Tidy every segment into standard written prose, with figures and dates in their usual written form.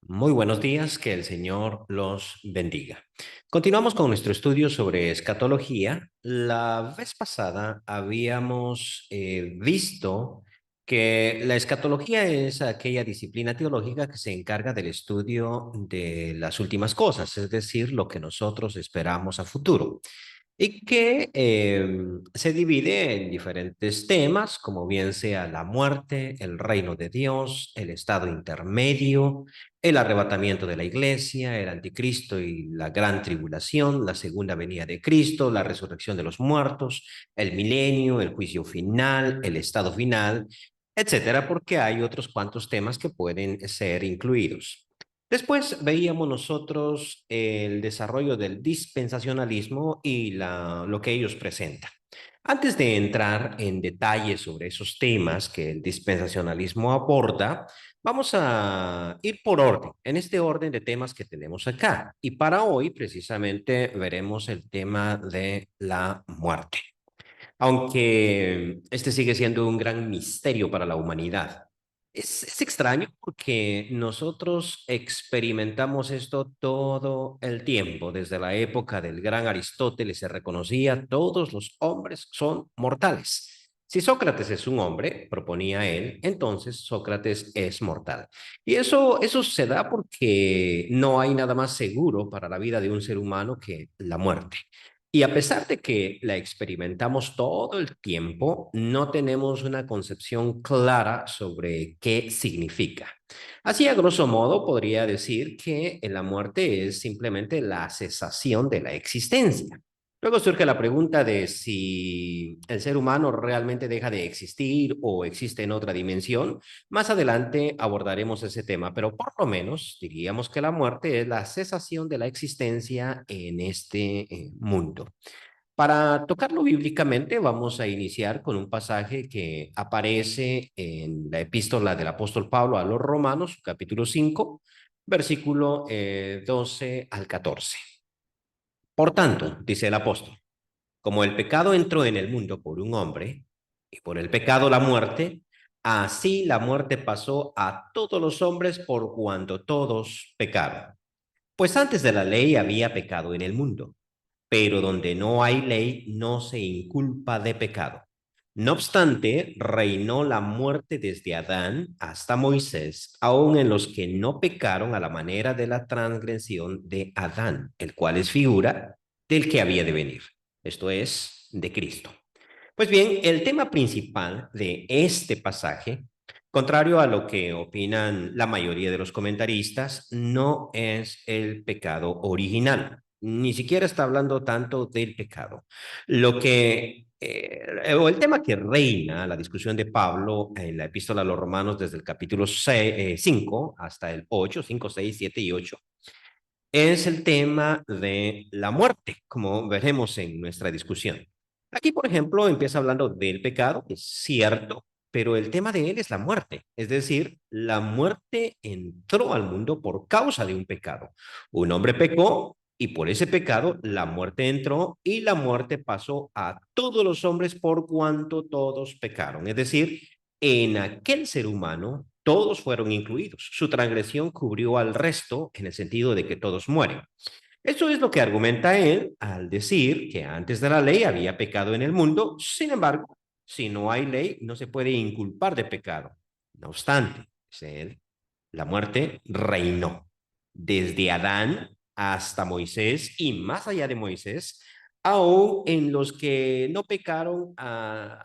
Muy buenos días, que el Señor los bendiga. Continuamos con nuestro estudio sobre escatología. La vez pasada habíamos visto que la escatología es aquella disciplina teológica que se encarga del estudio de las últimas cosas, es decir, lo que nosotros esperamos a futuro y que se divide en diferentes temas, como bien sea la muerte, el reino de Dios, el estado intermedio, el arrebatamiento de la iglesia, el anticristo y la gran tribulación, la segunda venida de Cristo, la resurrección de los muertos, el milenio, el juicio final, el estado final, etcétera, porque hay otros cuantos temas que pueden ser incluidos. Después veíamos nosotros el desarrollo del dispensacionalismo y lo que ellos presentan. Antes de entrar en detalle sobre esos temas que el dispensacionalismo aborda, vamos a ir por orden, en este orden de temas que tenemos acá. Y para hoy, precisamente, veremos el tema de la muerte, aunque este sigue siendo un gran misterio para la humanidad. Es extraño porque nosotros experimentamos esto todo el tiempo. Desde la época del gran Aristóteles se reconocía, todos los hombres son mortales. Si Sócrates es un hombre, proponía él, entonces Sócrates es mortal. Y eso se da porque no hay nada más seguro para la vida de un ser humano que la muerte. Y a pesar de que la experimentamos todo el tiempo, no tenemos una concepción clara sobre qué significa. Así, a grosso modo, podría decir que la muerte es simplemente la cesación de la existencia. Luego surge la pregunta de si el ser humano realmente deja de existir o existe en otra dimensión. Más adelante abordaremos ese tema, pero por lo menos diríamos que la muerte es la cesación de la existencia en este mundo. Para tocarlo bíblicamente, vamos a iniciar con un pasaje que aparece en la epístola del apóstol Pablo a los Romanos, capítulo 5, versículo 12 al 14. Por tanto, dice el apóstol, como el pecado entró en el mundo por un hombre, y por el pecado la muerte, así la muerte pasó a todos los hombres por cuanto todos pecaron. Pues antes de la ley había pecado en el mundo, pero donde no hay ley no se inculpa de pecado. No obstante, reinó la muerte desde Adán hasta Moisés, aun en los que no pecaron a la manera de la transgresión de Adán, el cual es figura del que había de venir, esto es, de Cristo. Pues bien, el tema principal de este pasaje, contrario a lo que opinan la mayoría de los comentaristas, no es el pecado original. Ni siquiera está hablando tanto del pecado. O el tema que reina la discusión de Pablo en la epístola a los Romanos desde el capítulo 5 hasta el 8, 5, 6, 7 y 8, es el tema de la muerte, como veremos en nuestra discusión. Aquí, por ejemplo, empieza hablando del pecado, es cierto, pero el tema de él es la muerte, es decir, la muerte entró al mundo por causa de un pecado. Un hombre pecó y por ese pecado la muerte entró y la muerte pasó a todos los hombres por cuanto todos pecaron. Es decir, en aquel ser humano todos fueron incluidos. Su transgresión cubrió al resto en el sentido de que todos mueren. Eso es lo que argumenta él al decir que antes de la ley había pecado en el mundo. Sin embargo, si no hay ley, no se puede inculpar de pecado. No obstante, dice él, la muerte reinó desde Adán hasta Moisés y más allá de Moisés, aún en los que no pecaron a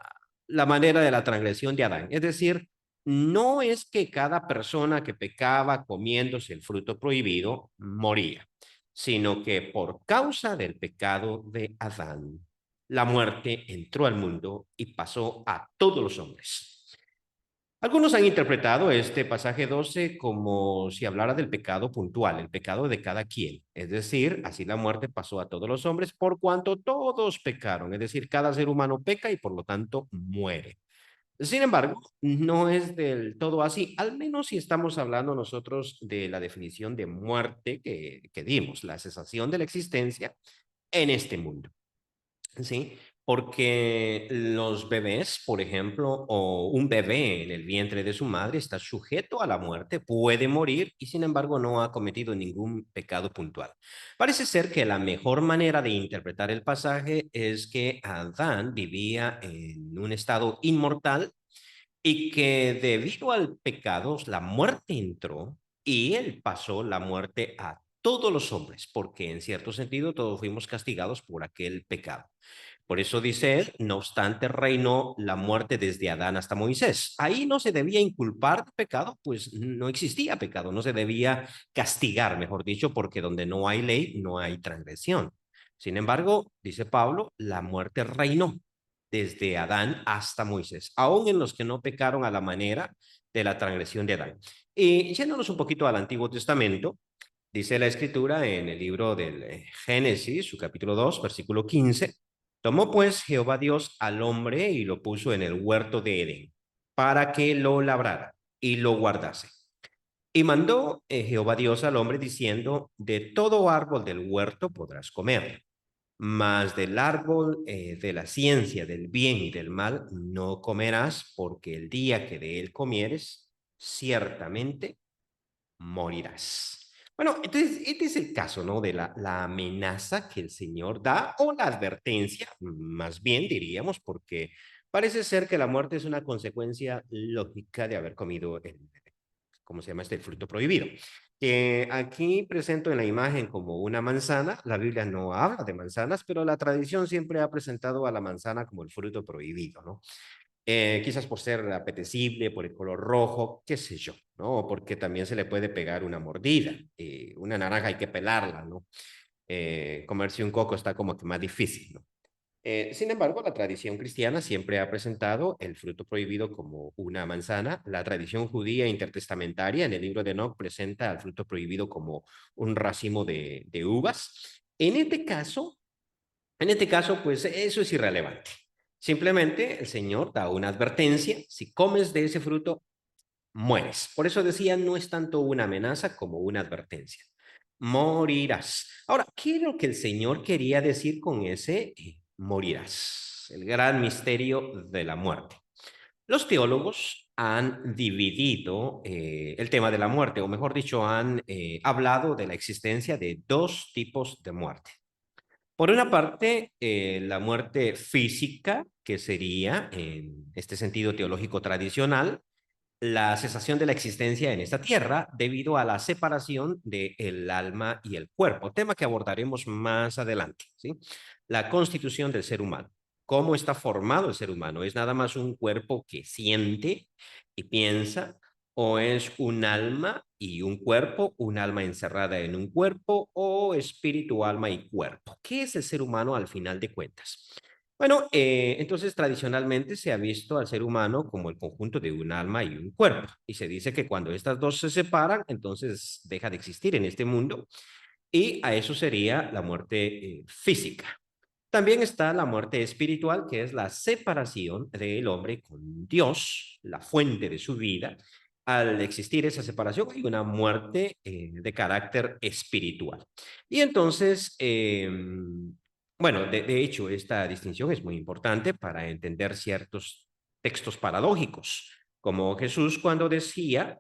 la manera de la transgresión de Adán. Es decir, no es que cada persona que pecaba comiéndose el fruto prohibido moría, sino que por causa del pecado de Adán, la muerte entró al mundo y pasó a todos los hombres. Algunos han interpretado este pasaje 12 como si hablara del pecado puntual, el pecado de cada quien. Es decir, así la muerte pasó a todos los hombres por cuanto todos pecaron. Es decir, cada ser humano peca y por lo tanto muere. Sin embargo, no es del todo así, al menos si estamos hablando nosotros de la definición de muerte que dimos, la cesación de la existencia en este mundo. ¿Sí? Porque los bebés, por ejemplo, o un bebé en el vientre de su madre está sujeto a la muerte, puede morir y sin embargo no ha cometido ningún pecado puntual. Parece ser que la mejor manera de interpretar el pasaje es que Adán vivía en un estado inmortal y que debido al pecado la muerte entró y él pasó la muerte a todos los hombres, porque en cierto sentido todos fuimos castigados por aquel pecado. Por eso dice él, no obstante, reinó la muerte desde Adán hasta Moisés. Ahí no se debía inculpar de pecado, pues no existía pecado, no se debía castigar, mejor dicho, porque donde no hay ley, no hay transgresión. Sin embargo, dice Pablo, la muerte reinó desde Adán hasta Moisés, aún en los que no pecaron a la manera de la transgresión de Adán. Y yéndonos un poquito al Antiguo Testamento, dice la Escritura en el libro del Génesis, su capítulo 2, versículo 15, tomó pues Jehová Dios al hombre y lo puso en el huerto de Edén, para que lo labrara y lo guardase. Y mandó Jehová Dios al hombre diciendo, de todo árbol del huerto podrás comer, mas del árbol de la ciencia del bien y del mal no comerás, porque el día que de él comieres, ciertamente morirás. Bueno, entonces este es el caso, ¿no? De la amenaza que el Señor da, o la advertencia, más bien diríamos, porque parece ser que la muerte es una consecuencia lógica de haber comido ¿cómo se llama este? El fruto prohibido. Aquí presento en la imagen como una manzana. La Biblia no habla de manzanas, pero la tradición siempre ha presentado a la manzana como el fruto prohibido, ¿no? Quizás por ser apetecible, por el color rojo, qué sé yo, ¿no? Porque también se le puede pegar una mordida. Una naranja hay que pelarla, ¿no? Comerse un coco está como que más difícil, ¿no? Sin embargo, la tradición cristiana siempre ha presentado el fruto prohibido como una manzana. La tradición judía intertestamentaria en el libro de Enoch presenta al fruto prohibido como un racimo de uvas. En este caso, pues eso es irrelevante. Simplemente el Señor da una advertencia, si comes de ese fruto, mueres. Por eso decía, no es tanto una amenaza como una advertencia. Morirás. Ahora, ¿qué es lo que el Señor quería decir con ese morirás? El gran misterio de la muerte. Los teólogos han dividido el tema de la muerte, o mejor dicho, han hablado de la existencia de dos tipos de muerte. Por una parte, la muerte física, que sería, en este sentido teológico tradicional, la cesación de la existencia en esta tierra debido a la separación del alma y el cuerpo, tema que abordaremos más adelante, ¿sí? La constitución del ser humano. ¿Cómo está formado el ser humano? ¿Es nada más un cuerpo que siente y piensa? ¿O es un alma y un cuerpo, un alma encerrada en un cuerpo, o espíritu, alma y cuerpo? ¿Qué es el ser humano al final de cuentas? Bueno, entonces tradicionalmente se ha visto al ser humano como el conjunto de un alma y un cuerpo. Y se dice que cuando estas dos se separan, entonces deja de existir en este mundo. Y a eso sería la muerte física. También está la muerte espiritual, que es la separación del hombre con Dios, la fuente de su vida. Al existir esa separación, hay una muerte de carácter espiritual. Y entonces, bueno, de hecho, esta distinción es muy importante para entender ciertos textos paradójicos, como Jesús cuando decía,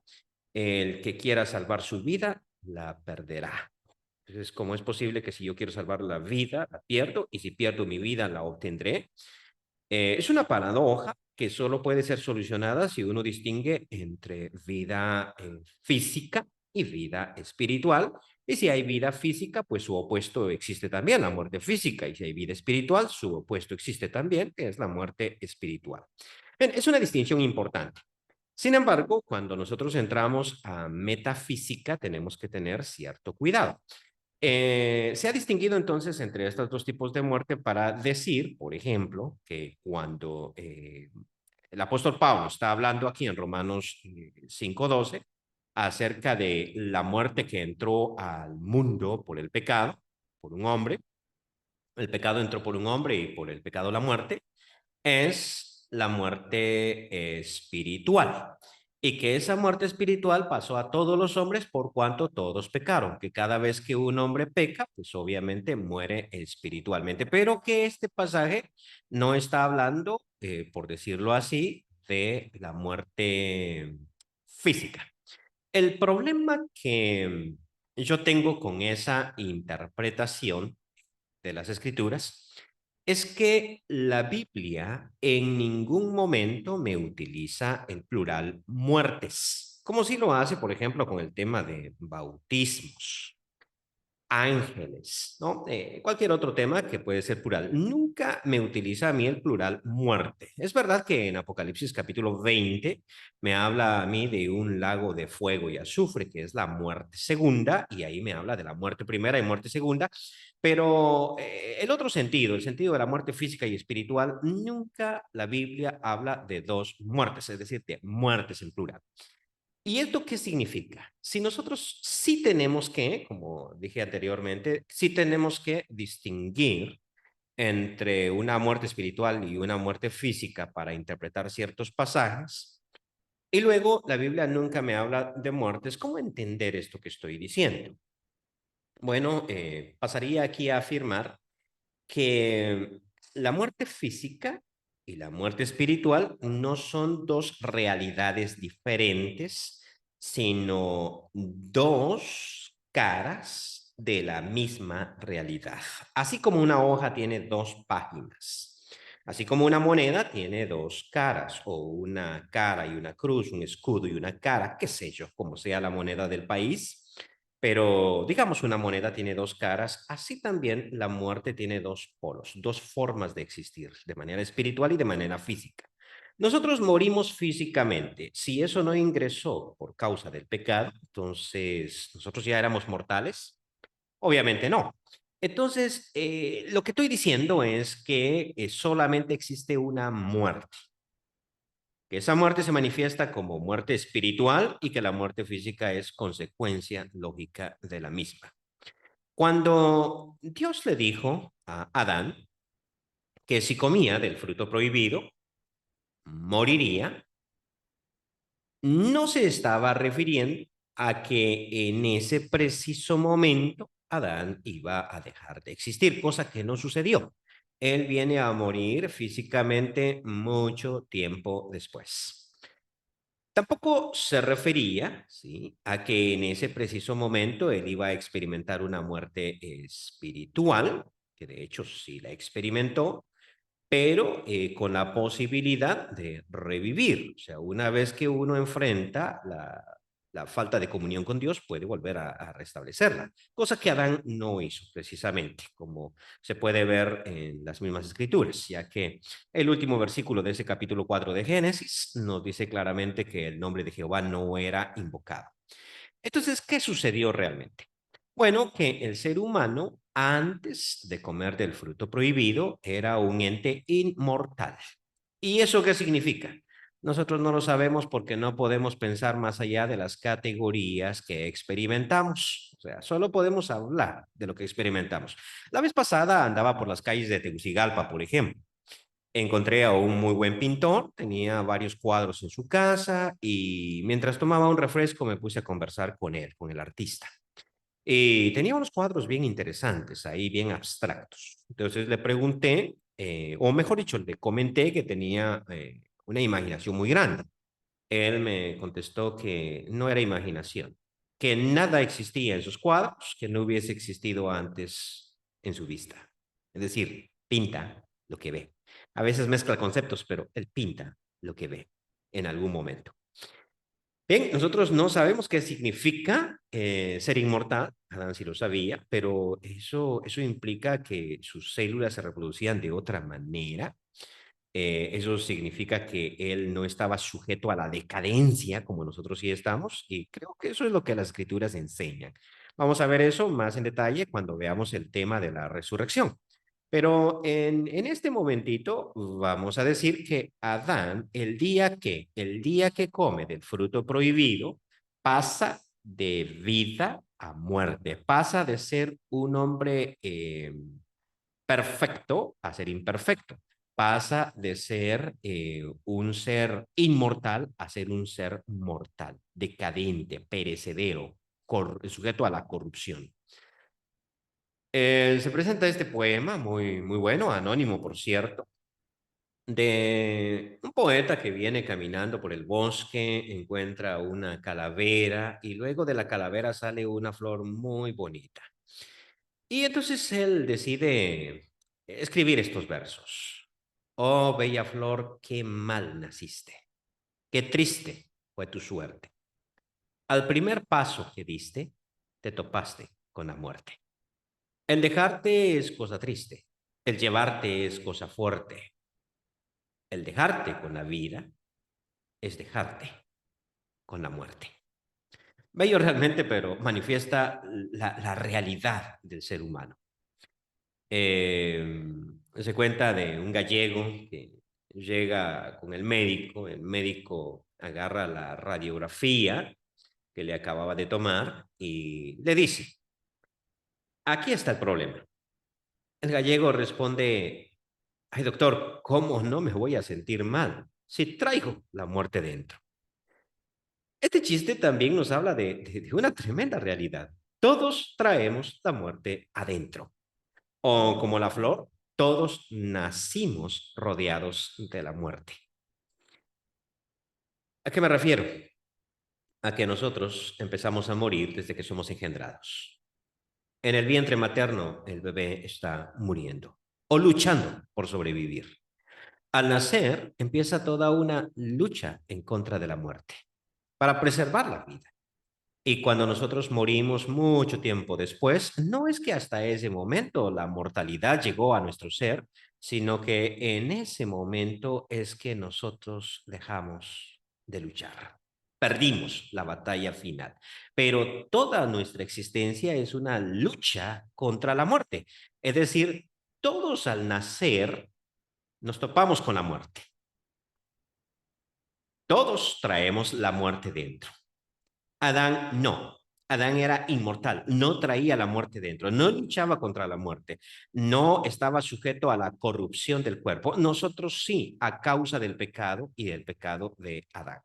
el que quiera salvar su vida, la perderá. Entonces, ¿cómo es posible que si yo quiero salvar la vida, la pierdo, y si pierdo mi vida, la obtendré? Es una paradoja que solo puede ser solucionada si uno distingue entre vida física y vida espiritual. Y si hay vida física, pues su opuesto existe también, la muerte física. Y si hay vida espiritual, su opuesto existe también, que es la muerte espiritual. Bien, es una distinción importante. Sin embargo, cuando nosotros entramos a metafísica, tenemos que tener cierto cuidado. Se ha distinguido entonces entre estos dos tipos de muerte para decir, por ejemplo, que cuando el apóstol Pablo está hablando aquí en Romanos 5:12 acerca de la muerte que entró al mundo por el pecado, por un hombre, el pecado entró por un hombre y por el pecado la muerte, es la muerte espiritual. Y que esa muerte espiritual pasó a todos los hombres por cuanto todos pecaron, que cada vez que un hombre peca, pues obviamente muere espiritualmente, pero que este pasaje no está hablando, por decirlo así, de la muerte física. El problema que yo tengo con esa interpretación de las escrituras es que la Biblia en ningún momento me utiliza el plural muertes, como si lo hace, por ejemplo, con el tema de bautismos, ángeles, ¿no? Cualquier otro tema que puede ser plural. Nunca me utiliza a mí el plural muerte. Es verdad que en Apocalipsis capítulo 20 me habla a mí de un lago de fuego y azufre, que es la muerte segunda, y ahí me habla de la muerte primera y muerte segunda, pero el otro sentido, el sentido de la muerte física y espiritual, nunca la Biblia habla de dos muertes, es decir, de muertes en plural. ¿Y esto qué significa? Si nosotros sí tenemos que, como dije anteriormente, sí tenemos que distinguir entre una muerte espiritual y una muerte física para interpretar ciertos pasajes, y luego la Biblia nunca me habla de muertes, ¿cómo entender esto que estoy diciendo? Bueno, pasaría aquí a afirmar que la muerte física y la muerte espiritual no son dos realidades diferentes, sino dos caras de la misma realidad. Así como una hoja tiene dos páginas, así como una moneda tiene dos caras, o una cara y una cruz, un escudo y una cara, qué sé yo, como sea la moneda del país. Pero digamos, una moneda tiene dos caras, así también la muerte tiene dos polos, dos formas de existir, de manera espiritual y de manera física. Nosotros morimos físicamente. Si eso no ingresó por causa del pecado, entonces nosotros ya éramos mortales. Obviamente no. Entonces, lo que estoy diciendo es que solamente existe una muerte, que esa muerte se manifiesta como muerte espiritual y que la muerte física es consecuencia lógica de la misma. Cuando Dios le dijo a Adán que si comía del fruto prohibido, moriría, no se estaba refiriendo a que en ese preciso momento Adán iba a dejar de existir, cosa que no sucedió. Él viene a morir físicamente mucho tiempo después. Tampoco se refería, ¿sí?, a que en ese preciso momento él iba a experimentar una muerte espiritual, que de hecho sí la experimentó, pero con la posibilidad de revivir. O sea, una vez que uno enfrenta la falta de comunión con Dios, puede volver a restablecerla, cosa que Adán no hizo precisamente, como se puede ver en las mismas escrituras, ya que el último versículo de ese capítulo 4 de Génesis nos dice claramente que el nombre de Jehová no era invocado. Entonces, ¿qué sucedió realmente? Bueno, que el ser humano, antes de comer del fruto prohibido, era un ente inmortal. ¿Y eso qué significa? Nosotros no lo sabemos porque no podemos pensar más allá de las categorías que experimentamos. O sea, solo podemos hablar de lo que experimentamos. La vez pasada andaba por las calles de Tegucigalpa, por ejemplo. Encontré a un muy buen pintor, tenía varios cuadros en su casa y mientras tomaba un refresco me puse a conversar con él, con el artista. Y tenía unos cuadros bien interesantes, ahí bien abstractos. Entonces le pregunté, o mejor dicho, le comenté que tenía una imaginación muy grande. Él me contestó que no era imaginación, que nada existía en sus cuadros que no hubiese existido antes en su vista. Es decir, pinta lo que ve. A veces mezcla conceptos, pero él pinta lo que ve en algún momento. Bien, nosotros no sabemos qué significa ser inmortal, Adán sí lo sabía, pero eso implica que sus células se reproducían de otra manera. Eso significa que él no estaba sujeto a la decadencia como nosotros sí estamos, y creo que eso es lo que las escrituras enseñan. Vamos a ver eso más en detalle cuando veamos el tema de la resurrección. Pero en este momentito vamos a decir que Adán, el día que come del fruto prohibido, pasa de vida a muerte, pasa de ser un hombre perfecto a ser imperfecto. pasa de ser un ser inmortal a ser un ser mortal, decadente, perecedero, sujeto a la corrupción. Se presenta este poema, muy bueno, anónimo por cierto, de un poeta que viene caminando por el bosque, encuentra una calavera y luego de la calavera sale una flor muy bonita. Y entonces él decide escribir estos versos. Oh, bella flor, qué mal naciste, qué triste fue tu suerte. Al primer paso que diste, te topaste con la muerte. El dejarte es cosa triste, el llevarte es cosa fuerte. El dejarte con la vida es dejarte con la muerte. Bello realmente, pero manifiesta la realidad del ser humano. Eh, Se cuenta de un gallego que llega con el médico agarra la radiografía que le acababa de tomar y le dice, aquí está el problema. El gallego responde, ay doctor, ¿cómo no me voy a sentir mal si traigo la muerte dentro? Este chiste también nos habla de una tremenda realidad. Todos traemos la muerte adentro. O como la flor, todos nacimos rodeados de la muerte. ¿A qué me refiero? A que nosotros empezamos a morir desde que somos engendrados. En el vientre materno, el bebé está muriendo o luchando por sobrevivir. Al nacer, empieza toda una lucha en contra de la muerte para preservar la vida. Y cuando nosotros morimos mucho tiempo después, no es que hasta ese momento la mortalidad llegó a nuestro ser, sino que en ese momento es que nosotros dejamos de luchar. Perdimos la batalla final, pero toda nuestra existencia es una lucha contra la muerte. Es decir, todos al nacer nos topamos con la muerte. Todos traemos la muerte dentro. Adán no. Adán era inmortal, no traía la muerte dentro, no luchaba contra la muerte, no estaba sujeto a la corrupción del cuerpo. Nosotros sí, a causa del pecado y del pecado de Adán.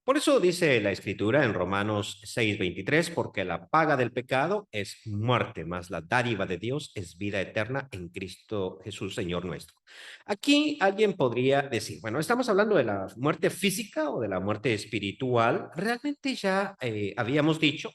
Por eso dice la escritura en Romanos 6:23, porque la paga del pecado es muerte, mas la dádiva de Dios es vida eterna en Cristo Jesús, Señor nuestro. Aquí alguien podría decir, bueno, ¿estamos hablando de la muerte física o de la muerte espiritual? Realmente ya habíamos dicho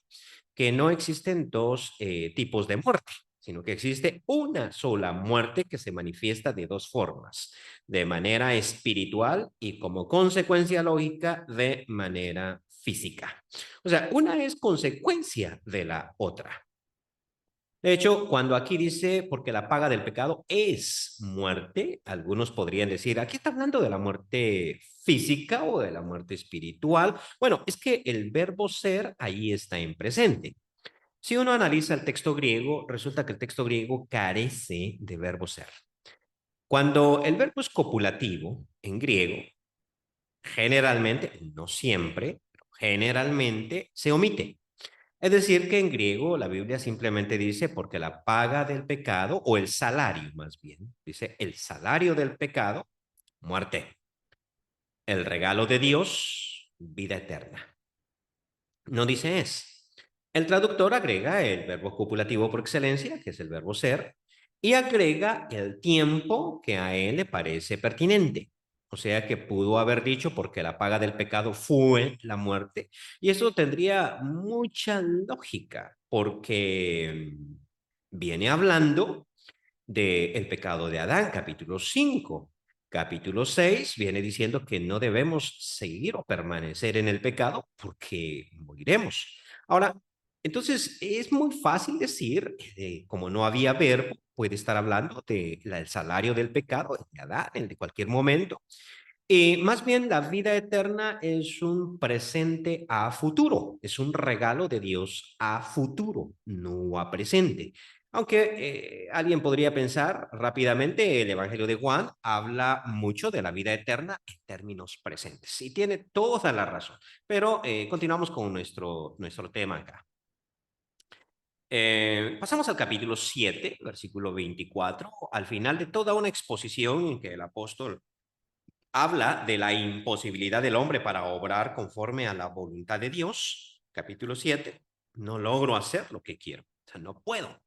que no existen dos tipos de muerte, sino que existe una sola muerte que se manifiesta de dos formas, de manera espiritual y como consecuencia lógica de manera física. O sea, una es consecuencia de la otra. De hecho, cuando aquí dice, porque la paga del pecado es muerte, algunos podrían decir, aquí está hablando de la muerte física o de la muerte espiritual. Bueno, es que el verbo ser ahí está en presente. Si uno analiza el texto griego, resulta que el texto griego carece de verbo ser. Cuando el verbo es copulativo en griego, generalmente, no siempre, pero generalmente se omite. Es decir, que en griego la Biblia simplemente dice porque la paga del pecado, o el salario más bien, dice el salario del pecado, muerte. El regalo de Dios, vida eterna. No dice es. El traductor agrega el verbo copulativo por excelencia, que es el verbo ser, y agrega el tiempo que a él le parece pertinente. O sea que pudo haber dicho porque la paga del pecado fue la muerte. Y eso tendría mucha lógica, porque viene hablando del pecado de Adán, capítulo 5. Capítulo 6 viene diciendo que no debemos seguir o permanecer en el pecado porque moriremos. Ahora, entonces es muy fácil decir, como no había verbo, puede estar hablando del salario del pecado, de Adán, el de cualquier momento. Y más bien la vida eterna es un presente a futuro, es un regalo de Dios a futuro, no a presente. Aunque alguien podría pensar rápidamente, el Evangelio de Juan habla mucho de la vida eterna en términos presentes y tiene toda la razón. Pero continuamos con nuestro tema acá. Pasamos al capítulo 7, versículo 24, al final de toda una exposición en que el apóstol habla de la imposibilidad del hombre para obrar conforme a la voluntad de Dios. Capítulo 7, no logro hacer lo que quiero, o sea, no puedo.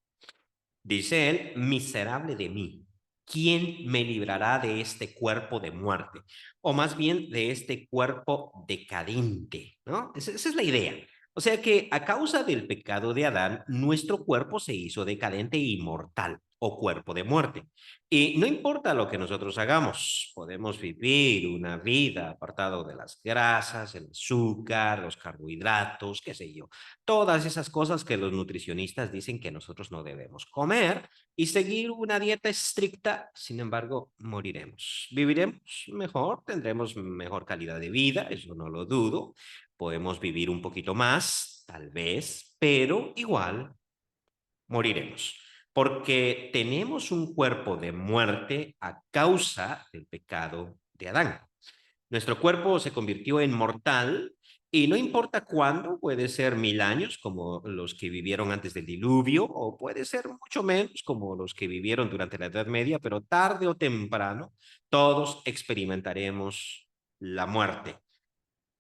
Dice él, miserable de mí, ¿quién me librará de este cuerpo de muerte? O más bien de este cuerpo decadente, ¿no? Esa es la idea. O sea que a causa del pecado de Adán, nuestro cuerpo se hizo decadente y mortal, o cuerpo de muerte. Y no importa lo que nosotros hagamos, podemos vivir una vida apartado de las grasas, el azúcar, los carbohidratos, qué sé yo, todas esas cosas que los nutricionistas dicen que nosotros no debemos comer y seguir una dieta estricta, sin embargo, moriremos. Viviremos mejor, tendremos mejor calidad de vida, eso no lo dudo. Podemos vivir un poquito más, tal vez, pero igual moriremos. Porque tenemos un cuerpo de muerte a causa del pecado de Adán. Nuestro cuerpo se convirtió en mortal y no importa cuándo, puede ser 1000 años como los que vivieron antes del diluvio o puede ser mucho menos como los que vivieron durante la Edad Media, pero tarde o temprano todos experimentaremos la muerte.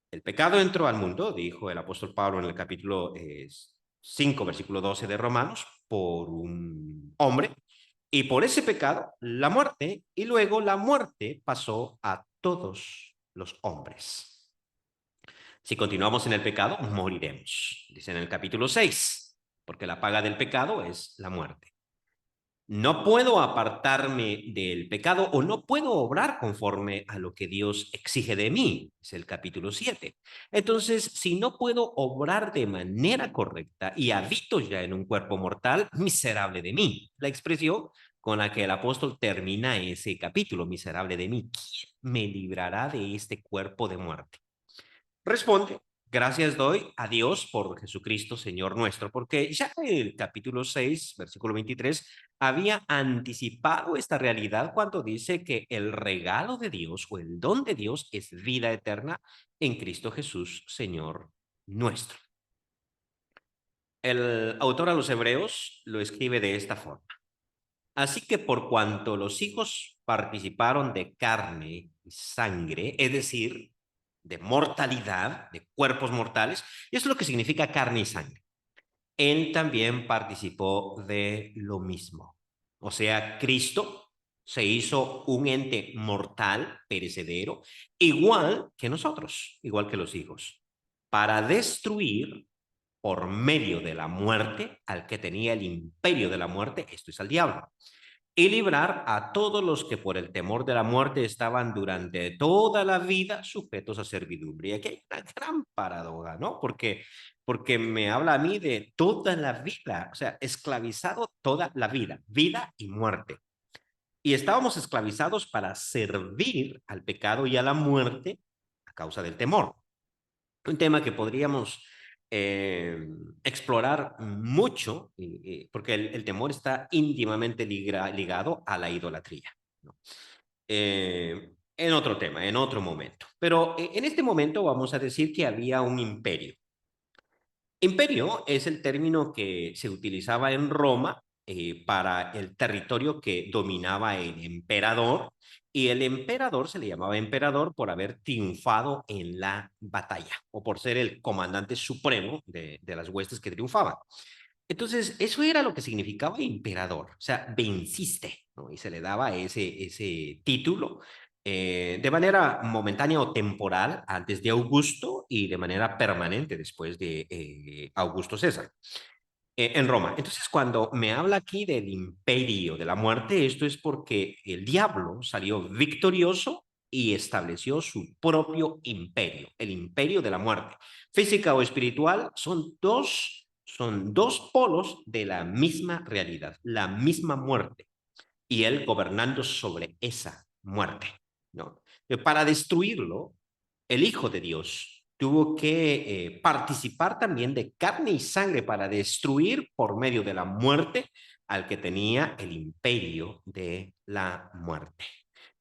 El pecado entró al mundo, dijo el apóstol Pablo en el capítulo 5, versículo 12 de Romanos, por un hombre, y por ese pecado, la muerte, y luego la muerte pasó a todos los hombres. Si continuamos en el pecado, moriremos, dice en el capítulo 6, porque la paga del pecado es la muerte. No puedo apartarme del pecado o no puedo obrar conforme a lo que Dios exige de mí. Es el capítulo 7. Entonces, si no puedo obrar de manera correcta y habito ya en un cuerpo mortal, miserable de mí. La expresión con la que el apóstol termina ese capítulo, miserable de mí. ¿Quién me librará de este cuerpo de muerte? Responde, gracias doy a Dios por Jesucristo, Señor nuestro, porque ya el capítulo 6, versículo 23, había anticipado esta realidad cuando dice que el regalo de Dios o el don de Dios es vida eterna en Cristo Jesús, Señor nuestro. El autor a los Hebreos lo escribe de esta forma. Así que por cuanto los hijos participaron de carne y sangre, es decir, de mortalidad, de cuerpos mortales, y eso es lo que significa carne y sangre. Él también participó de lo mismo. O sea, Cristo se hizo un ente mortal, perecedero, igual que nosotros, igual que los hijos, para destruir por medio de la muerte al que tenía el imperio de la muerte, esto es al diablo, y librar a todos los que por el temor de la muerte estaban durante toda la vida sujetos a servidumbre. Y aquí hay una gran paradoja, ¿no? Porque me habla a mí de toda la vida, o sea, esclavizado toda la vida, vida y muerte. Y estábamos esclavizados para servir al pecado y a la muerte a causa del temor. Un tema que podríamos explorar mucho, porque el temor está íntimamente ligado a la idolatría, ¿no? En otro tema, en otro momento. Pero en este momento vamos a decir que había un imperio. Imperio es el término que se utilizaba en Roma para el territorio que dominaba el emperador, y el emperador se le llamaba emperador por haber triunfado en la batalla o por ser el comandante supremo de las huestes que triunfaban. Entonces, eso era lo que significaba emperador, o sea, venciste, ¿no? Y se le daba ese título de manera momentánea o temporal antes de Augusto y de manera permanente después de Augusto César en Roma. Entonces, cuando me habla aquí del imperio de la muerte, esto es porque el diablo salió victorioso y estableció su propio imperio, el imperio de la muerte. Física o espiritual son dos polos de la misma realidad, la misma muerte, y él gobernando sobre esa muerte, ¿no? Para destruirlo, el Hijo de Dios tuvo que participar también de carne y sangre para destruir por medio de la muerte al que tenía el imperio de la muerte.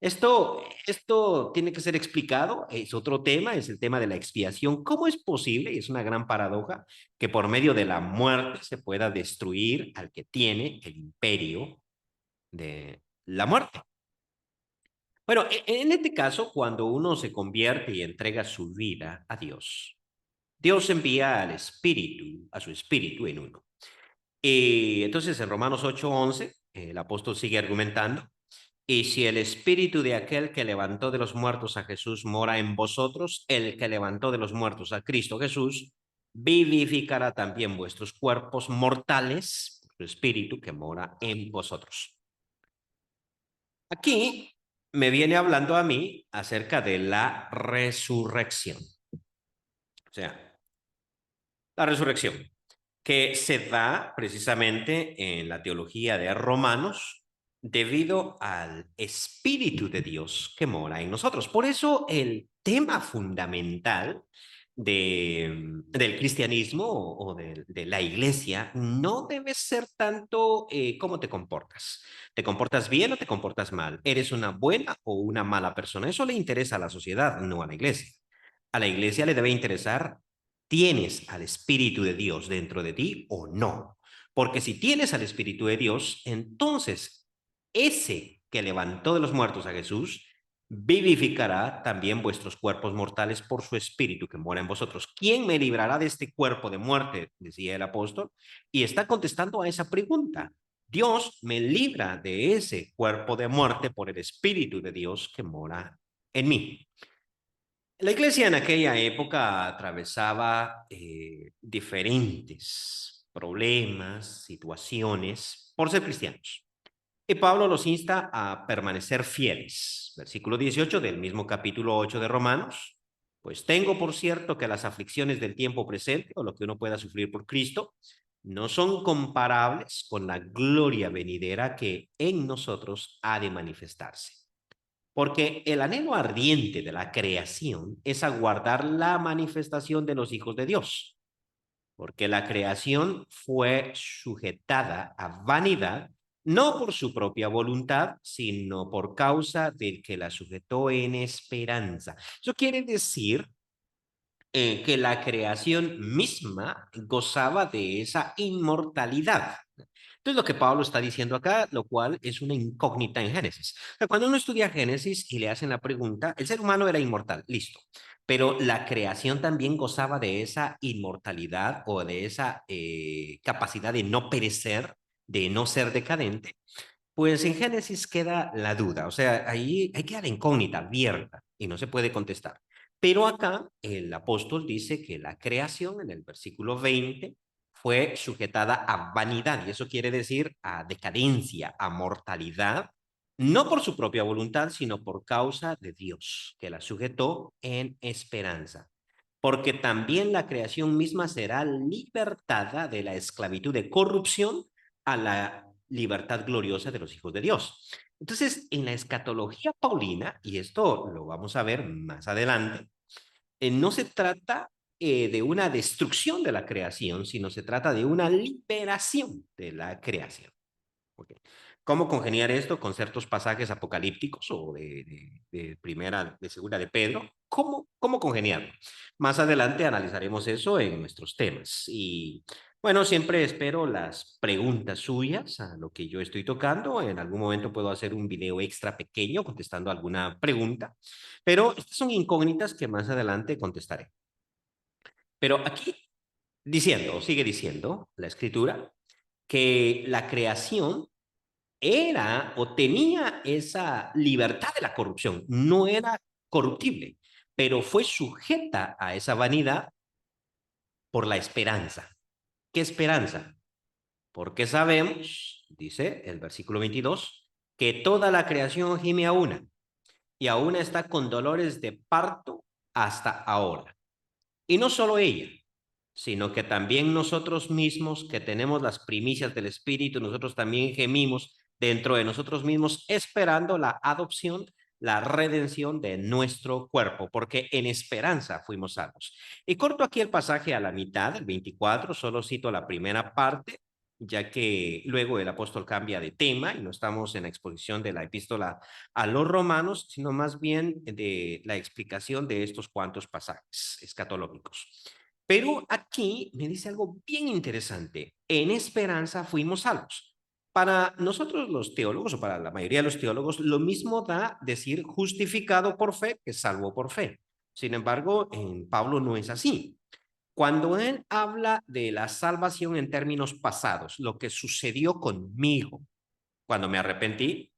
Esto tiene que ser explicado, es otro tema, es el tema de la expiación. ¿Cómo es posible, y es una gran paradoja, que por medio de la muerte se pueda destruir al que tiene el imperio de la muerte? Bueno, en este caso, cuando uno se convierte y entrega su vida a Dios, Dios envía al Espíritu, a su Espíritu en uno. Y entonces en Romanos 8:11, el apóstol sigue argumentando. Y si el espíritu de aquel que levantó de los muertos a Jesús mora en vosotros, el que levantó de los muertos a Cristo Jesús, vivificará también vuestros cuerpos mortales, su espíritu que mora en vosotros. Aquí me viene hablando a mí acerca de la resurrección. O sea, la resurrección, que se da precisamente en la teología de Romanos debido al Espíritu de Dios que mora en nosotros. Por eso el tema fundamental del cristianismo de la iglesia no debe ser tanto cómo te comportas. ¿Te comportas bien o te comportas mal? ¿Eres una buena o una mala persona? Eso le interesa a la sociedad, no a la iglesia. A la iglesia le debe interesar, ¿tienes al Espíritu de Dios dentro de ti o no? Porque si tienes al Espíritu de Dios, entonces ese que levantó de los muertos a Jesús vivificará también vuestros cuerpos mortales por su Espíritu que mora en vosotros. ¿Quién me librará de este cuerpo de muerte? Decía el apóstol. Y está contestando a esa pregunta. Dios me libra de ese cuerpo de muerte por el Espíritu de Dios que mora en mí. La iglesia en aquella época atravesaba diferentes problemas, situaciones por ser cristianos. Y Pablo los insta a permanecer fieles. Versículo 18 del mismo capítulo 8 de Romanos. Pues tengo por cierto que las aflicciones del tiempo presente, o lo que uno pueda sufrir por Cristo, no son comparables con la gloria venidera que en nosotros ha de manifestarse. Porque el anhelo ardiente de la creación es aguardar la manifestación de los hijos de Dios. Porque la creación fue sujetada a vanidad, no por su propia voluntad, sino por causa del que la sujetó en esperanza. Eso quiere decir que la creación misma gozaba de esa inmortalidad. Entonces, lo que Pablo está diciendo acá, lo cual es una incógnita en Génesis. O sea, cuando uno estudia Génesis y le hacen la pregunta, el ser humano era inmortal, listo, pero la creación también gozaba de esa inmortalidad o de esa capacidad de no perecer, de no ser decadente. Pues en Génesis queda la duda, o sea, ahí queda la incógnita abierta y no se puede contestar. Pero acá el apóstol dice que la creación en el versículo 20 fue sujetada a vanidad, y eso quiere decir a decadencia, a mortalidad, no por su propia voluntad, sino por causa de Dios, que la sujetó en esperanza. Porque también la creación misma será libertada de la esclavitud de corrupción a la libertad gloriosa de los hijos de Dios. Entonces, en la escatología paulina, y esto lo vamos a ver más adelante, no se trata de una destrucción de la creación, sino se trata de una liberación de la creación. Okay. ¿Cómo congeniar esto con ciertos pasajes apocalípticos o de primera, de segunda de Pedro? ¿Cómo congeniarlo? Más adelante analizaremos eso en nuestros temas. Y bueno, siempre espero las preguntas suyas a lo que yo estoy tocando. En algún momento puedo hacer un video extra pequeño contestando alguna pregunta, pero estas son incógnitas que más adelante contestaré. Pero aquí sigue diciendo la escritura que la creación era o tenía esa libertad de la corrupción, no era corruptible, pero fue sujeta a esa vanidad por la esperanza. ¿Qué esperanza? Porque sabemos, dice el versículo 22, que toda la creación gime a una y aún está con dolores de parto hasta ahora. Y no solo ella, sino que también nosotros mismos que tenemos las primicias del Espíritu, nosotros también gemimos dentro de nosotros mismos esperando la adopción, la redención de nuestro cuerpo, porque en esperanza fuimos salvos. Y corto aquí el pasaje a la mitad, el 24, solo cito la primera parte, ya que luego el apóstol cambia de tema y no estamos en la exposición de la epístola a los romanos, sino más bien de la explicación de estos cuantos pasajes escatológicos. Pero aquí me dice algo bien interesante. En esperanza fuimos salvos. Para nosotros los teólogos, o para la mayoría de los teólogos, lo mismo da decir justificado por fe que salvo por fe. Sin embargo, en Pablo no es así. Cuando él habla de la salvación en términos pasados, lo que sucedió conmigo cuando me arrepentí,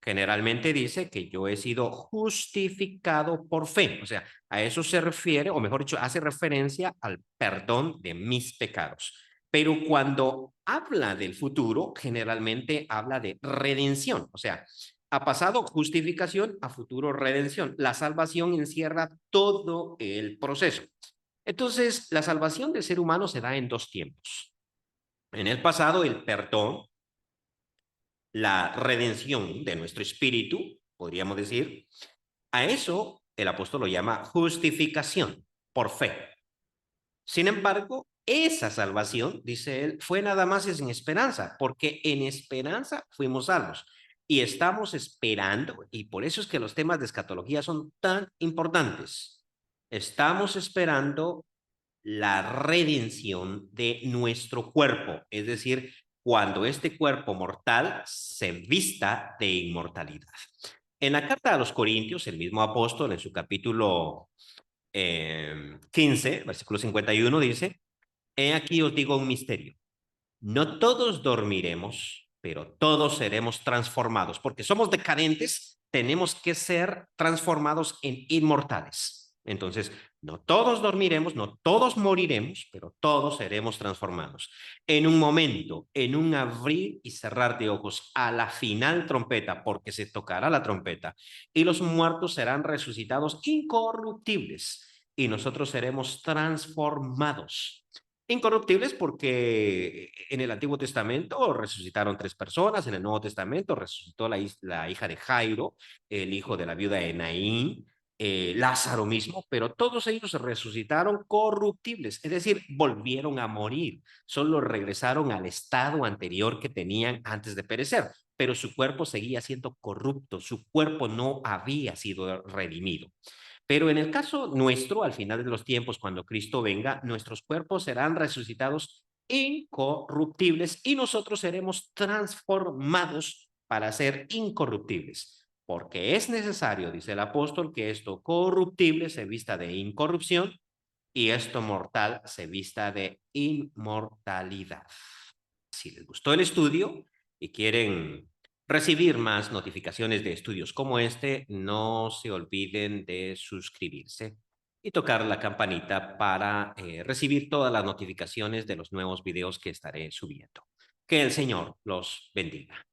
generalmente dice que yo he sido justificado por fe. O sea, a eso se refiere, o mejor dicho, hace referencia al perdón de mis pecados. Pero cuando habla del futuro, generalmente habla de redención. O sea, ha pasado justificación, a futuro redención. La salvación encierra todo el proceso. Entonces, la salvación del ser humano se da en dos tiempos. En el pasado, el perdón, la redención de nuestro espíritu, podríamos decir, a eso el apóstol lo llama justificación por fe. Sin embargo, esa salvación, dice él, fue nada más en esperanza, porque en esperanza fuimos salvos. Y estamos esperando, y por eso es que los temas de escatología son tan importantes. Estamos esperando la redención de nuestro cuerpo, es decir, cuando este cuerpo mortal se vista de inmortalidad. En la carta a los Corintios, el mismo apóstol en su capítulo 15, versículo 51, dice, he aquí os digo un misterio. No todos dormiremos, pero todos seremos transformados, porque somos decadentes, tenemos que ser transformados en inmortales. Entonces, no todos dormiremos, no todos moriremos, pero todos seremos transformados. En un momento, en un abrir y cerrar de ojos, a la final trompeta, porque se tocará la trompeta, y los muertos serán resucitados incorruptibles, y nosotros seremos transformados. Incorruptibles porque en el Antiguo Testamento resucitaron tres personas, en el Nuevo Testamento resucitó la hija de Jairo, el hijo de la viuda de Naín, Lázaro mismo, pero todos ellos resucitaron corruptibles, es decir, volvieron a morir, solo regresaron al estado anterior que tenían antes de perecer, pero su cuerpo seguía siendo corrupto, su cuerpo no había sido redimido. Pero en el caso nuestro, al final de los tiempos, cuando Cristo venga, nuestros cuerpos serán resucitados incorruptibles y nosotros seremos transformados para ser incorruptibles. Porque es necesario, dice el apóstol, que esto corruptible se vista de incorrupción y esto mortal se vista de inmortalidad. Si les gustó el estudio y quieren recibir más notificaciones de estudios como este, no se olviden de suscribirse y tocar la campanita para recibir todas las notificaciones de los nuevos videos que estaré subiendo. Que el Señor los bendiga.